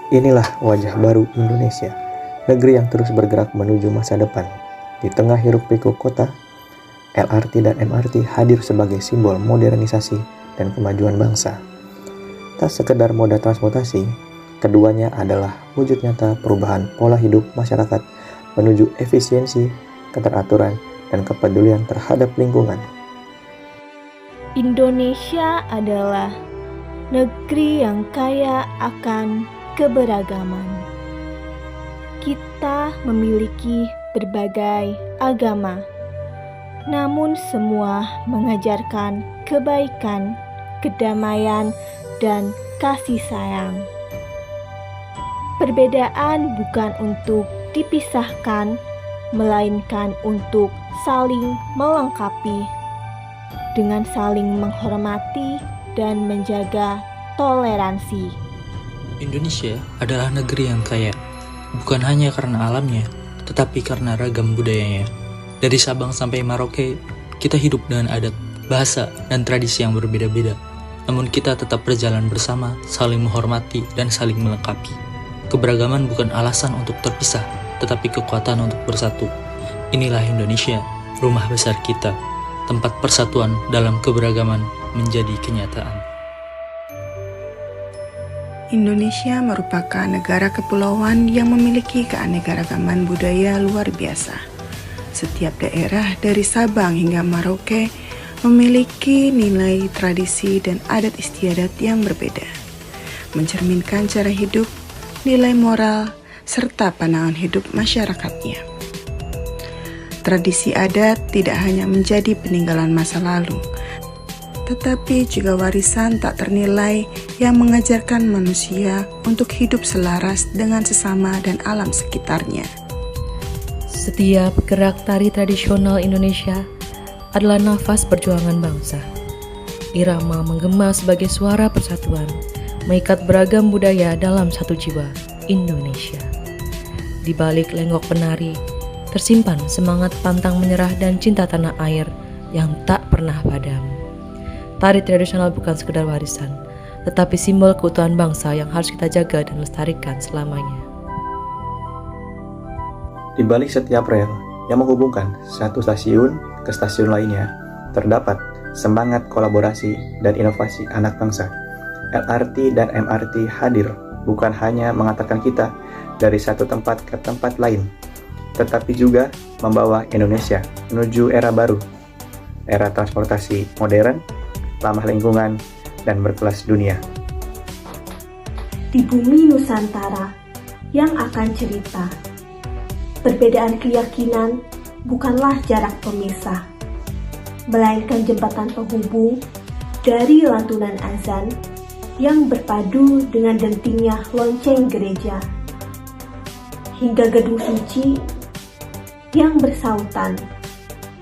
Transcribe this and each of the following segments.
Inilah wajah baru Indonesia, negeri yang terus bergerak menuju masa depan. Di tengah hiruk-pikuk kota, LRT dan MRT hadir sebagai simbol modernisasi dan kemajuan bangsa. Tak sekedar moda transportasi, keduanya adalah wujud nyata perubahan pola hidup masyarakat menuju efisiensi, keteraturan, dan kepedulian terhadap lingkungan. Indonesia adalah negeri yang kaya akan keberagaman. Kita memiliki berbagai agama, namun semua mengajarkan kebaikan, kedamaian, dan kasih sayang. Perbedaan bukan untuk dipisahkan, melainkan untuk saling melengkapi dengan saling menghormati dan menjaga toleransi. Indonesia adalah negeri yang kaya, bukan hanya karena alamnya, tetapi karena ragam budayanya. Dari Sabang sampai Merauke, kita hidup dengan adat, bahasa, dan tradisi yang berbeda-beda. Namun kita tetap berjalan bersama, saling menghormati, dan saling melengkapi. Keberagaman bukan alasan untuk terpisah, tetapi kekuatan untuk bersatu. Inilah Indonesia, rumah besar kita, tempat persatuan dalam keberagaman menjadi kenyataan. Indonesia merupakan negara kepulauan yang memiliki keanekaragaman budaya luar biasa. Setiap daerah dari Sabang hingga Merauke memiliki nilai tradisi dan adat istiadat yang berbeda, mencerminkan cara hidup, nilai moral, serta pandangan hidup masyarakatnya. Tradisi adat tidak hanya menjadi peninggalan masa lalu, tetapi juga warisan tak ternilai yang mengajarkan manusia untuk hidup selaras dengan sesama dan alam sekitarnya. Setiap gerak tari tradisional Indonesia adalah nafas perjuangan bangsa. Irama menggema sebagai suara persatuan, mengikat beragam budaya dalam satu jiwa, Indonesia. Di balik lenggok penari, tersimpan semangat pantang menyerah dan cinta tanah air yang tak pernah padam. Tari tradisional bukan sekedar warisan, tetapi simbol keutuhan bangsa yang harus kita jaga dan lestarikan selamanya. Di balik setiap rel yang menghubungkan satu stasiun ke stasiun lainnya, terdapat semangat kolaborasi dan inovasi anak bangsa. LRT dan MRT hadir bukan hanya mengantarkan kita dari satu tempat ke tempat lain, tetapi juga membawa Indonesia menuju era baru, era transportasi modern, ramah lingkungan, dan berkelas dunia. Di bumi Nusantara yang akan cerita, perbedaan keyakinan bukanlah jarak pemisah, melainkan jembatan penghubung dari lantunan azan yang berpadu dengan dentingnya lonceng gereja, hingga gedung suci yang bersautan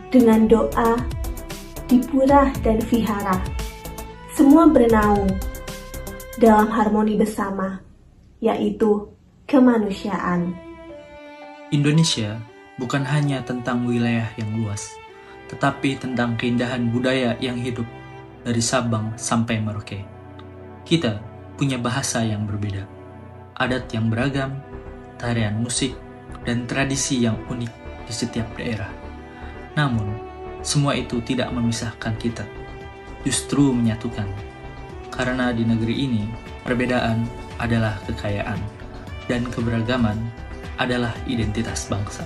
dengan doa di pura dan vihara. Semua bernaung dalam harmoni bersama, yaitu kemanusiaan. Indonesia bukan hanya tentang wilayah yang luas, tetapi tentang keindahan budaya yang hidup dari Sabang sampai Merauke. Kita punya bahasa yang berbeda, adat yang beragam, tarian musik, dan tradisi yang unik di setiap daerah. Namun, semua itu tidak memisahkan kita, justru menyatukan. Karena di negeri ini, perbedaan adalah kekayaan, dan keberagaman adalah identitas bangsa.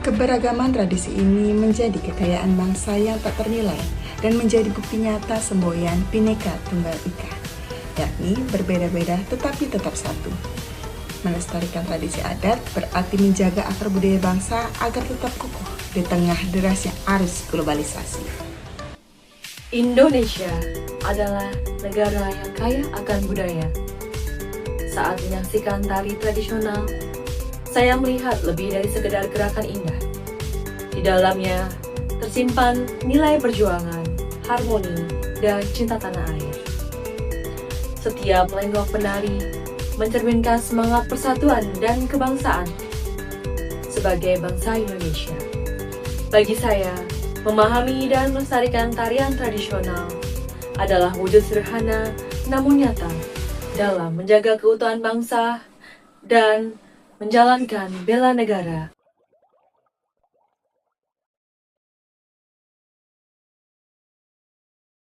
Keberagaman tradisi ini menjadi kekayaan bangsa yang tak ternilai dan menjadi bukti nyata semboyan Bhinneka Tunggal Ika, yakni berbeda-beda tetapi tetap satu. Melestarikan tradisi adat berarti menjaga akar budaya bangsa agar tetap kukuh di tengah derasnya arus globalisasi. Indonesia adalah negara yang kaya akan budaya. Saat menyaksikan tari tradisional, saya melihat lebih dari sekedar gerakan indah. Di dalamnya tersimpan nilai perjuangan, harmoni, dan cinta tanah air. Setiap lenggok penari mencerminkan semangat persatuan dan kebangsaan sebagai bangsa Indonesia. Bagi saya, memahami dan melestarikan tarian tradisional adalah wujud sederhana namun nyata dalam menjaga keutuhan bangsa dan menjalankan bela negara.